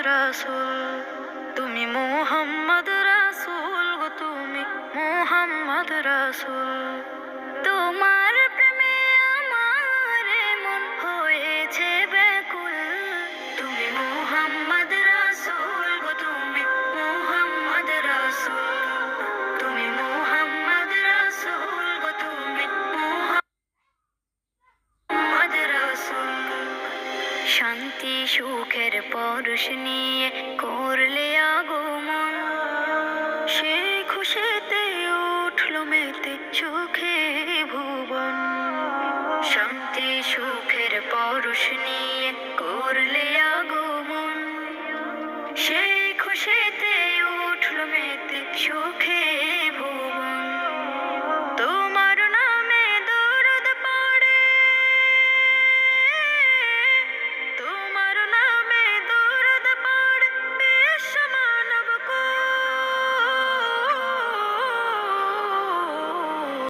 রাসূল, তুমি মুহাম্মদ রাসূল গো, তুমি মুহাম্মদ রাসূল। তোমার প্রেমে আমার মন হয়েছে ব্যাকুল, তুমি মুহাম্মদ রাসূল গো, তুমি মুহাম্মদ রাসূল, তুমি মুহাম্মদ রাসূল গো, তুমি মুহাম্মদ রাসূল। শান্তি সুখের পরশ নিয়ে করলে আগমন, সে খুশিতে উঠল মেতে সুখে ভুবন। শান্তি সুখের পরশ নিয়ে করলে